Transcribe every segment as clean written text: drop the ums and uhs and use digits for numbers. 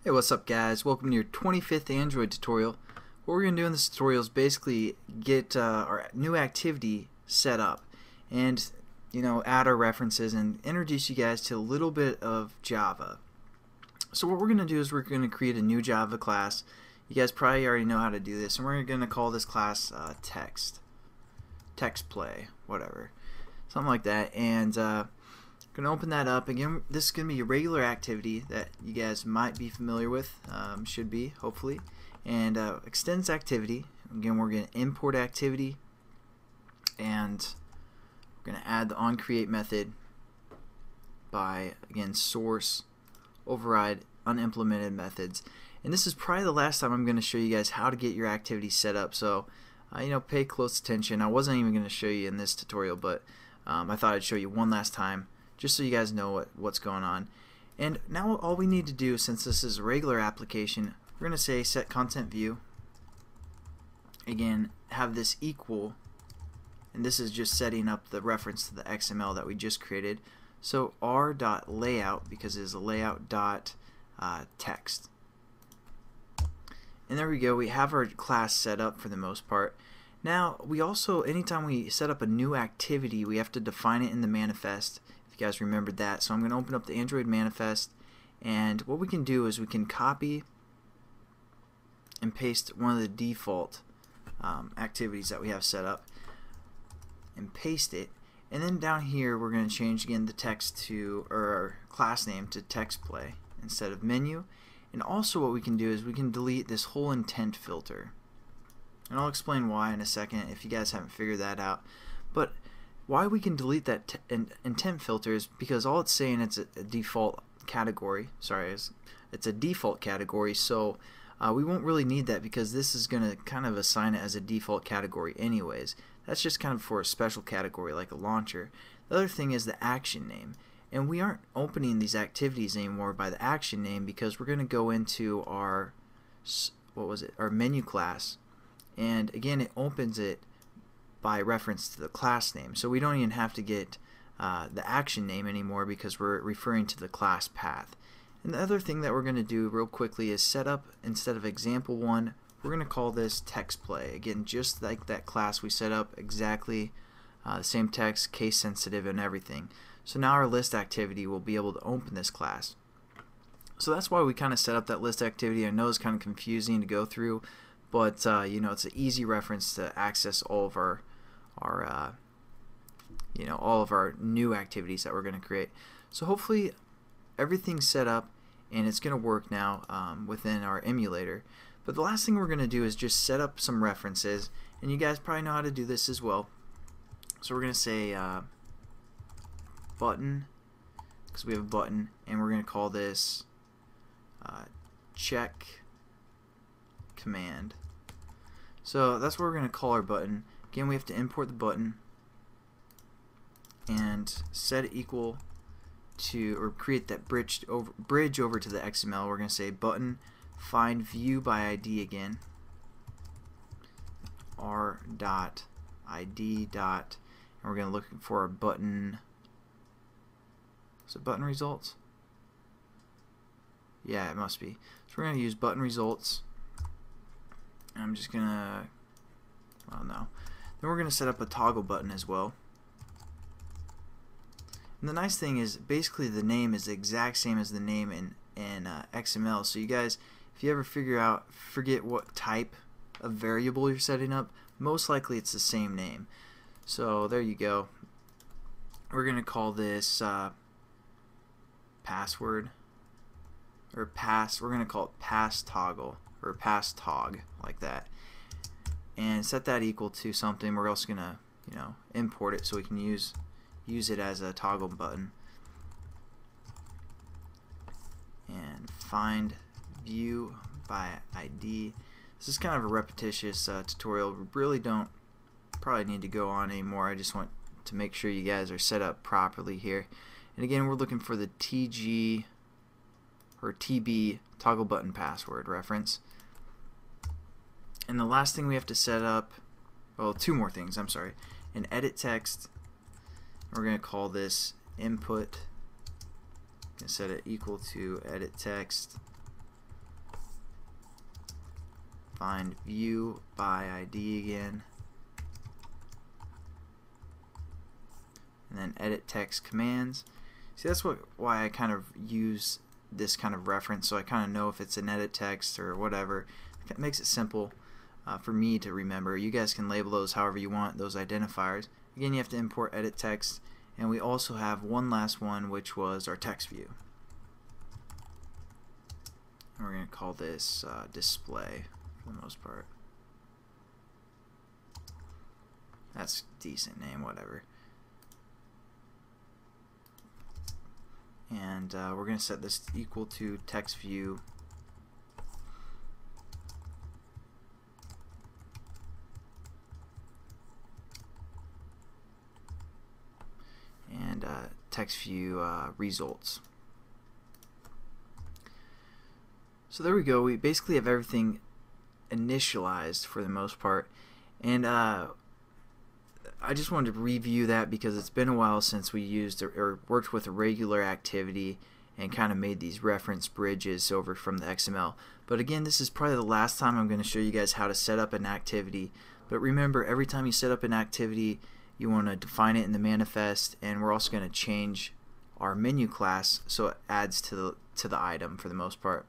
Hey, what's up guys? Welcome to your 25th Android tutorial. What we're going to do in this tutorial is basically get our new activity set up and add our references and introduce you guys to a little bit of Java. So what we're going to do is we're going to create a new Java class. You guys probably already know how to do this, and we're going to call this class text play, whatever, something like that. And going to open that up. Again, this is going to be a regular activity that you guys might be familiar with, should be, hopefully. And extends activity. Again, we're going to import activity, and we're going to add the onCreate method by, again, source override unimplemented methods. And this is probably the last time I'm going to show you guys how to get your activity set up, so pay close attention. I wasn't even going to show you in this tutorial, but I thought I'd show you one last time just so you guys know what's going on. And now all we need to do, since this is a regular application, we're going to say set content view. Again, have this equal, and this is just setting up the reference to the XML that we just created. So r.layout, because it is a layout dot text. And there we go, we have our class set up for the most part. Now we also, anytime we set up a new activity, we have to define it in the manifest. If you guys remembered that. So I'm going to open up the Android manifest, and what we can do is we can copy and paste one of the default activities that we have set up and paste it. And then down here we're going to change again the text to, or our class name to text play instead of menu. And also what we can do is we can delete this whole intent filter. And I'll explain why in a second if you guys haven't figured that out. But why we can delete that intent filter is because all it's saying it's a default category. Sorry, it's a default category, so we won't really need that because this is going to kind of assign it as a default category anyways. That's just kind of for a special category like a launcher. The other thing is the action name. And we aren't opening these activities anymore by the action name because we're going to go into our, our menu class, and again it opens it by reference to the class name. So we don't even have to get the action name anymore because we're referring to the class path. And the other thing that we're going to do real quickly is set up, instead of example1, we're going to call this text play. Again, just like that class we set up, exactly the same text, case sensitive and everything. So now our list activity will be able to open this class. So that's why we kind of set up that list activity. I know it's kind of confusing to go through, but it's an easy reference to access all of our all of our new activities that we're going to create. So hopefully everything's set up and it's going to work now within our emulator. But the last thing we're going to do is just set up some references, and you guys probably know how to do this as well. So we're going to say button, because we have a button, and we're going to call this check command. So that's what we're going to call our button. Again, we have to import the button and set it equal to, or create that bridge over to the XML. We're going to say button find view by ID again, r.id dot, and we're going to look for our button. Is it button results? Yeah, it must be. So we're going to use button results. And I'm just going to, well, no. Then we're going to set up a toggle button as well. And the nice thing is basically the name is the exact same as the name in XML. So you guys, if you ever forget what type of variable you're setting up, most likely it's the same name. So there you go. We're going to call this password, or pass. We're going to call it pass toggle, or pass tog, like that, and set that equal to something. We're also going to import it so we can use it as a toggle button. And find view by ID. This is kind of a repetitious tutorial. We really don't probably need to go on anymore. I just want to make sure you guys are set up properly here. And again, we're looking for the TG or TB toggle button password reference. And the last thing we have to set up, well, two more things, I'm sorry. An edit text. We're going to call this input. Set it equal to edit text. find view by ID again, and then edit text commands. See, that's why I kind of use this kind of reference, so I kind of know if it's an edit text or whatever. It makes it simple for me to remember. You guys can label those however you want, those identifiers. Again, you have to import edit text, and we also have one last one, which was our text view. And we're going to call this display for the most part. That's a decent name, whatever. And we're going to set this equal to text view and text view results. So there we go. We basically have everything initialized for the most part, and I just wanted to review that because it's been a while since we used or worked with a regular activity and kind of made these reference bridges over from the XML. But again, this is probably the last time I'm going to show you guys how to set up an activity. But remember, every time you set up an activity, you want to define it in the manifest, and we're also going to change our menu class so it adds to the item for the most part.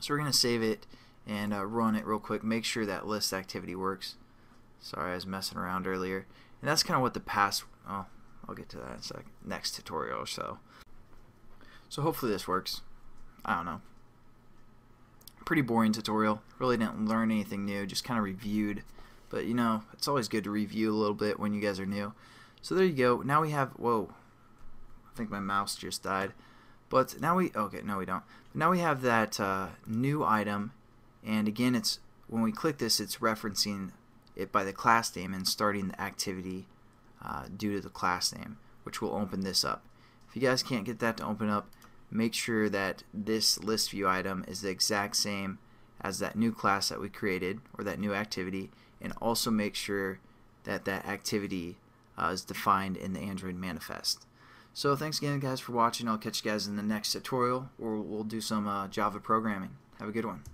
So we're going to save it and run it real quick. Make sure that list activity works. Sorry, I was messing around earlier. And that's kind of what the past, oh, I'll get to that in a sec, next tutorial or so. So hopefully this works. I don't know. Pretty boring tutorial. Really didn't learn anything new, just kind of reviewed. But you know, it's always good to review a little bit when you guys are new. So there you go. Now we have, whoa, I think my mouse just died. But now okay, no we don't. Now we have that new item, and again, it's when we click this, it's referencing it by the class name and starting the activity due to the class name, which will open this up. If you guys can't get that to open up, make sure that this list view item is the exact same as that new class that we created, or that new activity, and also make sure that that activity is defined in the Android manifest. So thanks again guys for watching. I'll catch you guys in the next tutorial where we'll do some Java programming. Have a good one.